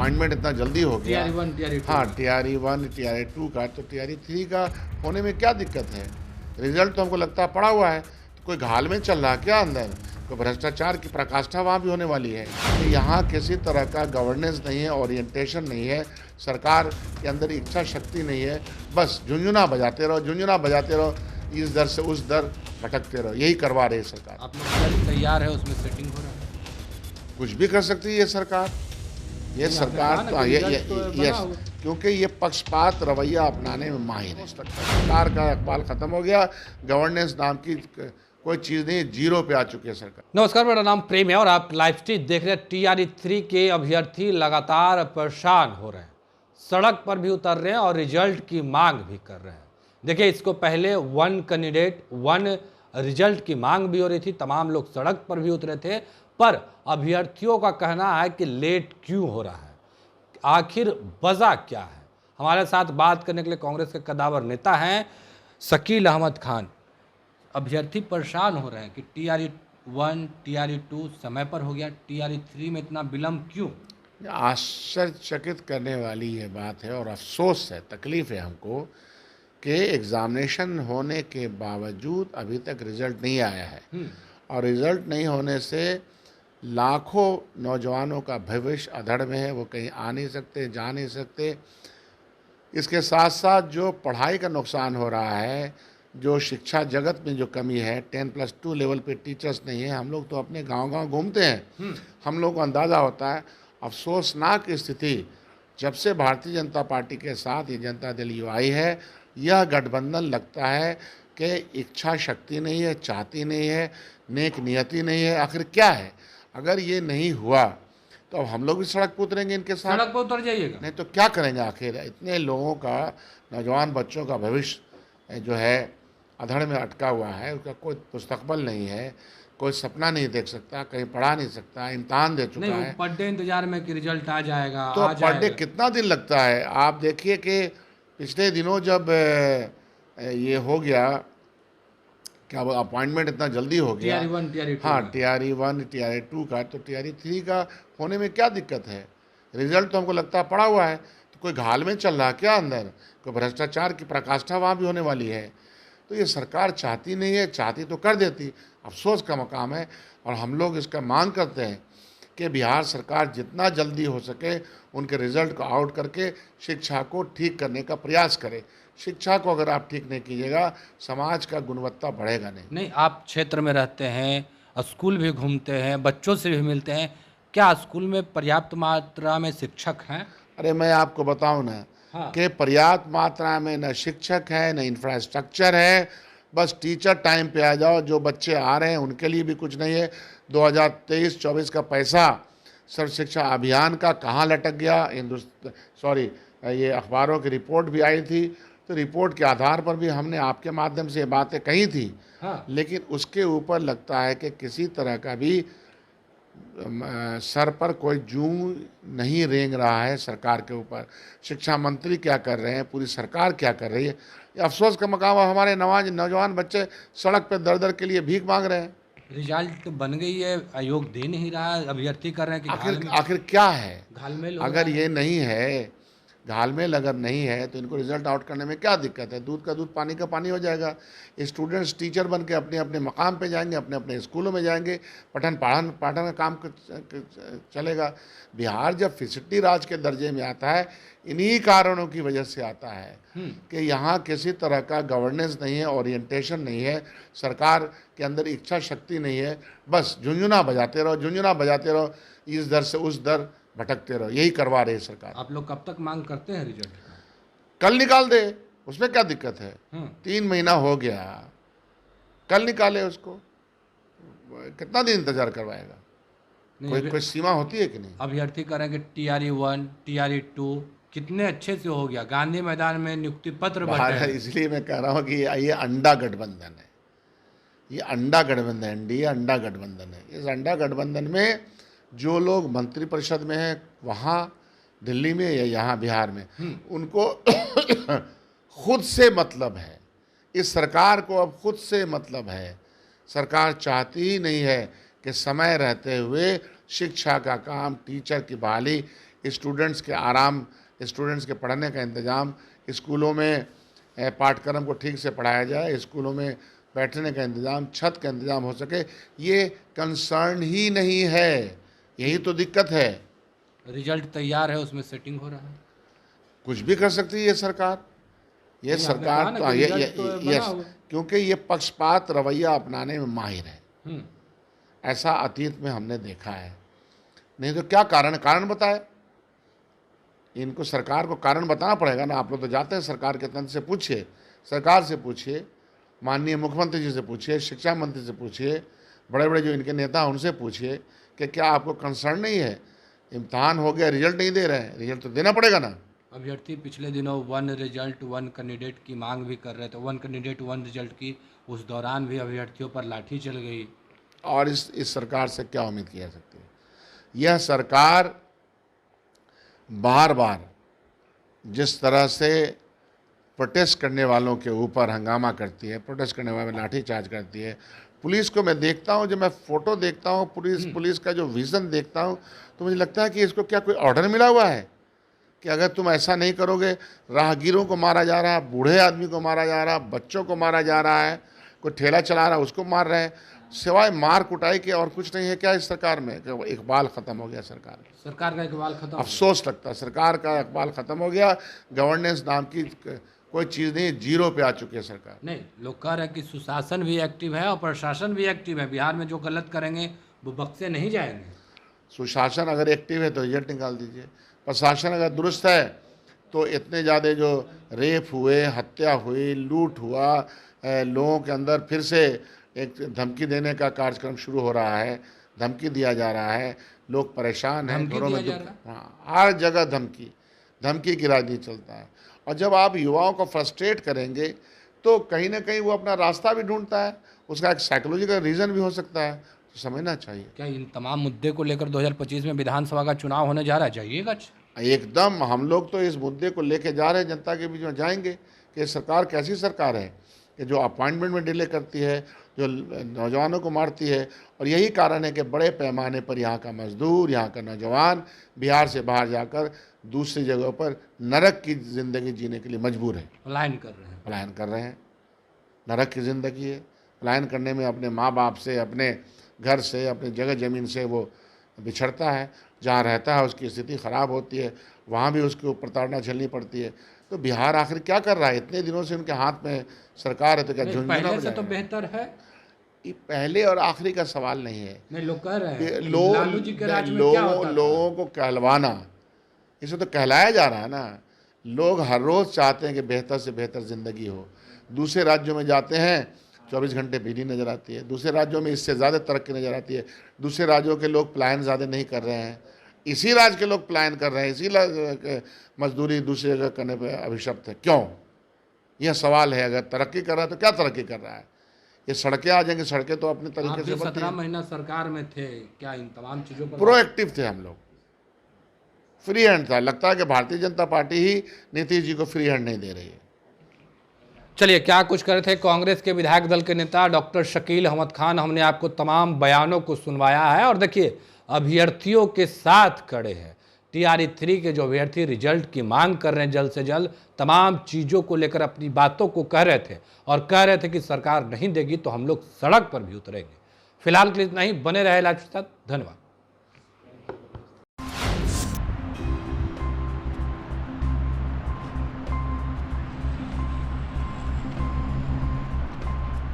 Appointment इतना जल्दी हो गया। TRE 1 TRE 2 हाँ, TRE 1 TRE 2 का, तो TRE 3 का होने में क्या दिक्कत है? रिजल्ट तो हमको लगता है पड़ा हुआ है, तो कोई घाल में चल रहा क्या अंदर? कोई भ्रष्टाचार की पराकाष्ठा वहाँ भी होने वाली है। तो यहाँ किसी तरह का गवर्नेंस नहीं है, ओरिएंटेशन नहीं है, सरकार के अंदर इच्छा शक्ति नहीं है, बस झुनझुना बजाते रहो, झुनझुना बजाते रहो, इस दर से उस दर भटकते रहो, यही करवा रही है सरकार। आप लोग रिजल्ट तैयार है, उसमें सेटिंग हो रहा है? कुछ भी कर सकती है ये सरकार। ये नहीं, आपने सरकार कहा ना तो कि ये रिजल्ट तो बना यस, होगा। क्योंकि ये पक्षपात रवैया अपनाने में माहिर है। सरकार का इकबाल खत्म हो गया, गवर्नेंस नाम की कोई चीज़ नहीं, जीरो पे आ चुकी है सरकार। नमस्कार, मेरा नाम प्रेम है और आप लाइव स्ट्रीम देख रहे हैं। TRE 3 के अभ्यर्थी लगातार परेशान हो रहे हैं, सड़क पर भी उतर रहे हैं और रिजल्ट की मांग भी कर रहे हैं। देखिए, इसको पहले 1 कैंडिडेट 1 रिजल्ट की मांग भी हो रही थी, तमाम लोग सड़क पर भी उतरे थे, पर अभ्यर्थियों का कहना है कि लेट क्यों हो रहा है, आखिर वजह क्या है। हमारे साथ बात करने के लिए कांग्रेस के कद्दावर नेता हैं शकील अहमद खान। अभ्यर्थी परेशान हो रहे हैं कि TRE 1 TRE 2 समय पर हो गया, TRE 3 में इतना विलम्ब क्यों? आश्चर्यचकित करने वाली ये बात है और अफसोस है, तकलीफ़ है हमको कि एग्ज़ामिनेशन होने के बावजूद अभी तक रिज़ल्ट नहीं आया है। और रिज़ल्ट नहीं होने से लाखों नौजवानों का भविष्य अधड़ में है, वो कहीं आ नहीं सकते, जा नहीं सकते। इसके साथ साथ जो पढ़ाई का नुकसान हो रहा है, जो शिक्षा जगत में जो कमी है, 10+2 लेवल पे टीचर्स नहीं है। हम लोग तो अपने गांव-गांव घूमते हैं, हम लोग को अंदाज़ा होता है। अफसोसनाक स्थिति जब से भारतीय जनता पार्टी के साथ ये जनता दल यू आई है, यह गठबंधन लगता है कि इच्छा शक्ति नहीं है, चाहती नहीं है, नेक नियति नहीं है। आखिर क्या है? अगर ये नहीं हुआ तो अब हम लोग भी सड़क पर उतरेंगे इनके साथ। सड़क पर उतर जाइएगा। नहीं तो क्या करेंगे आखिर? इतने लोगों का, नौजवान बच्चों का भविष्य जो है अधड़ में अटका हुआ है, उसका कोई मुस्तकबल नहीं है, कोई सपना नहीं देख सकता, कहीं पढ़ा नहीं सकता, इम्तहान दे चुका नहीं, है। पर डे इंतजार में कि रिजल्ट आ जाएगा, तो आ पर डे जाएगा। कितना दिन लगता है? आप देखिए कि पिछले दिनों जब ये हो गया, क्या अपॉइंटमेंट इतना जल्दी हो गया। TRE 1 TRE 2 हाँ, TRE 1 TRE 2 का, तो TRE 3 का होने में क्या दिक्कत है? रिजल्ट तो हमको लगता है पड़ा हुआ है, तो कोई घाल में चल रहा क्या अंदर? कोई भ्रष्टाचार की पराकाष्ठा वहाँ भी होने वाली है। तो ये सरकार चाहती नहीं है, चाहती तो कर देती। अफसोस का मकाम है और हम लोग इसका मांग करते हैं कि बिहार सरकार जितना जल्दी हो सके उनके रिजल्ट को आउट करके शिक्षा को ठीक करने का प्रयास करे। शिक्षा को अगर आप ठीक नहीं कीजिएगा, समाज का गुणवत्ता बढ़ेगा नहीं। नहीं, आप क्षेत्र में रहते हैं, स्कूल भी घूमते हैं, बच्चों से भी मिलते हैं, क्या स्कूल में पर्याप्त मात्रा में शिक्षक हैं? अरे मैं आपको बताऊं ना, हाँ। कि पर्याप्त मात्रा में न शिक्षक है, न इंफ्रास्ट्रक्चर है। बस टीचर टाइम पे आ जाओ, जो बच्चे आ रहे हैं उनके लिए भी कुछ नहीं है। 2023-24 का पैसा सर्व शिक्षा अभियान का कहाँ लटक गया? ये अखबारों की रिपोर्ट भी आई थी, तो रिपोर्ट के आधार पर भी हमने आपके माध्यम से ये बातें कही थी। हाँ। लेकिन उसके ऊपर लगता है कि किसी तरह का भी सर पर कोई जूं नहीं रेंग रहा है सरकार के ऊपर। शिक्षा मंत्री क्या कर रहे हैं, पूरी सरकार क्या कर रही है, ये अफसोस का मकाम है। हमारे नौजवान बच्चे सड़क पर दर-दर के लिए भीख मांग रहे हैं। रिजल्ट बन गई है, आयोग दे नहीं रहा है, अभ्यर्थी कर रहे हैं कि आखिर क्या है? घालमेल हो अगर रहा है। ये नहीं है, घालमेल अगर नहीं है, तो इनको रिजल्ट आउट करने में क्या दिक्कत है? दूध का दूध, पानी का पानी हो जाएगा। स्टूडेंट्स टीचर बन के अपने अपने मकाम पे जाएंगे, अपने अपने स्कूलों में जाएंगे, पठन पाठन का काम चलेगा। बिहार जब फिसड्डी राज के दर्जे में आता है, इन्हीं कारणों की वजह से आता है कि यहाँ किसी तरह का गवर्नेंस नहीं है, ओरिएंटेशन नहीं है, सरकार के अंदर इच्छा शक्ति नहीं है, बस झुनझुना बजाते रहो, झुनझुना बजाते रहो, इस दर से उस दर भटकते रहो, यही करवा रही है सरकार। आप लोग कब तक मांग करते हैं रिजल्ट का? कल निकाल दे, उसमें क्या दिक्कत है? 3 महीना हो गया, कल निकाले उसको। कितना दिन इंतजार करवाएगा? कोई सीमा होती है कि नहीं? अभ्यर्थी करेंगे TRE 1 TRE 2 कितने अच्छे से हो गया, गांधी मैदान में नियुक्ति पत्र बाहर है, इसलिए मैं कह रहा हूँ कि ये अंडा गठबंधन है। ये अंडा गठबंधन, एनडीए अंडा गठबंधन है। इस अंडा गठबंधन में जो लोग मंत्रिपरिषद में हैं, वहाँ दिल्ली में या यहाँ बिहार में, उनको खुद से मतलब है। इस सरकार को अब खुद से मतलब है। सरकार चाहती ही नहीं है कि समय रहते हुए शिक्षा का काम, टीचर की बहाली, स्टूडेंट्स के आराम, स्टूडेंट्स के पढ़ने का इंतज़ाम, स्कूलों में पाठ्यक्रम को ठीक से पढ़ाया जाए, स्कूलों में बैठने का इंतज़ाम, छत का इंतज़ाम हो सके, ये कंसर्न ही नहीं है। यही तो दिक्कत है। रिजल्ट तैयार है, उसमें सेटिंग हो रहा है। कुछ भी कर सकती है ये सरकार। ये नहीं, आपने सरकार कहा ना तो कि रिजल्ट तो बना यस, हुआ। क्योंकि ये पक्षपात रवैया अपनाने में माहिर है। ऐसा अतीत में हमने देखा है। नहीं तो क्या कारण, कारण बताए। इनको, सरकार को कारण बताना पड़ेगा ना। आप लोग तो जाते हैं सरकार के तंत्र से पूछिए, सरकार से पूछिए, माननीय मुख्यमंत्री जी से पूछिए, शिक्षा मंत्री से पूछिए, बड़े बड़े जो इनके नेता हैं उनसे पूछिए कि क्या आपको कंसर्न नहीं है। इम्तहान हो गया, रिजल्ट नहीं दे रहे हैं, रिजल्ट तो देना पड़ेगा ना। अभ्यर्थी पिछले दिनों वन रिजल्ट वन कैंडिडेट की मांग भी कर रहे थे, वन कैंडिडेट वन रिजल्ट की। उस दौरान भी अभ्यर्थियों पर लाठी चल गई। और इस सरकार से क्या उम्मीद की जा सकती है। यह सरकार बार बार जिस तरह से प्रोटेस्ट करने वालों के ऊपर हंगामा करती है, प्रोटेस्ट करने वालों में लाठीचार्ज करती है। पुलिस को मैं देखता हूं, जब मैं फ़ोटो देखता हूं, पुलिस का जो विज़न देखता हूं, तो मुझे लगता है कि इसको क्या कोई ऑर्डर मिला हुआ है कि अगर तुम ऐसा नहीं करोगे, राहगीरों को मारा जा रहा है, बूढ़े आदमी को मारा जा रहा है, बच्चों को मारा जा रहा है, कोई ठेला चला रहा है उसको मार रहे हैं, सिवाय मार कुटाई के और कुछ नहीं है क्या इस सरकार में। इकबाल ख़त्म हो गया सरकार का इकबाल खत्म। अफसोस लगता है, सरकार का इकबाल ख़त्म हो गया। गवर्नेंस नाम की कोई चीज़ नहीं, जीरो पे आ चुकी है सरकार। नहीं, लोग कह रहे हैं कि सुशासन भी एक्टिव है और प्रशासन भी एक्टिव है। बिहार में जो गलत करेंगे वो बख्शे नहीं जाएंगे। सुशासन अगर एक्टिव है तो रिजल्ट निकाल दीजिए, प्रशासन अगर दुरुस्त है तो इतने ज़्यादा जो रेप हुए, हत्या हुई, लूट हुआ, लोगों के अंदर फिर से एक धमकी देने का कार्यक्रम शुरू हो रहा है, धमकी दिया जा रहा है, लोग परेशान हैं, घरों में दुख, हाँ, हर जगह धमकी की राजनीति चलता है। और जब आप युवाओं को फ्रस्ट्रेट करेंगे तो कहीं ना कहीं वो अपना रास्ता भी ढूंढता है, उसका एक साइकोलॉजिकल रीज़न भी हो सकता है, तो समझना चाहिए। क्या इन तमाम मुद्दे को लेकर 2025 में विधानसभा का चुनाव होने जा रहा है, जाइएगा? एकदम, हम लोग तो इस मुद्दे को लेके जा रहे हैं, जनता के बीच में जाएंगे कि सरकार कैसी सरकार है कि जो अपॉइंटमेंट में डिले करती है, जो नौजवानों को मारती है। और यही कारण है कि बड़े पैमाने पर यहाँ का मजदूर, यहाँ का नौजवान बिहार से बाहर जाकर दूसरी जगहों पर नरक की ज़िंदगी जीने के लिए मजबूर है। पलायन कर रहे हैं। नरक की ज़िंदगी है। पलायन करने में अपने माँ बाप से, अपने घर से, अपने जगह ज़मीन से वो बिछड़ता है। जहाँ रहता है उसकी स्थिति ख़राब होती है, वहाँ भी उसको प्रताड़ना झेलनी पड़ती है। तो बिहार आखिर क्या कर रहा है? इतने दिनों से उनके हाथ में सरकार है, तो क्या झुंझुना पहले से तो बेहतर है। ये पहले और आखिरी का सवाल नहीं है। नहीं, लोग कह रहे हैं लालू जी के राज में क्या होता था? लोगों को कहलवाना, इसे तो कहलाया जा रहा है ना। लोग हर रोज़ चाहते हैं कि बेहतर से बेहतर ज़िंदगी हो। दूसरे राज्यों में जाते हैं, 24 घंटे बिजली नज़र आती है। दूसरे राज्यों में इससे ज़्यादा तरक्की नज़र आती है। दूसरे राज्यों के लोग पलायन ज़्यादा नहीं कर रहे हैं, इसी राज्य के लोग पलायन कर रहे हैं, इसी मजदूरी दूसरी जगह करने पर अभिशप्त है। क्यों? यह सवाल है। अगर तरक्की कर रहा है तो क्या तरक्की कर रहा है? ये सड़कें आ जाएंगी, सड़कें तो अपने तरीके से 17 महीना सरकार में थे, क्या इन तमाम चीज़ों पर प्रोएक्टिव थे हम लोग? फ्री हैंड था। लगता है कि भारतीय जनता पार्टी ही नीतीश जी को फ्री हैंड नहीं दे रही है। चलिए, क्या कुछ कर रहे थे कांग्रेस के विधायक दल के नेता डॉक्टर शकील अहमद खान। हमने आपको तमाम बयानों को सुनवाया है और देखिए, अभ्यर्थियों के साथ खड़े हैं। TRE 3 के जो अभ्यर्थी रिजल्ट की मांग कर रहे हैं, जल्द से जल्द तमाम चीज़ों को लेकर अपनी बातों को कह रहे थे और कह रहे थे कि सरकार नहीं देगी तो हम लोग सड़क पर भी उतरेंगे। फिलहाल के लिए इतना ही। बने रहे लाइव के साथ। धन्यवाद।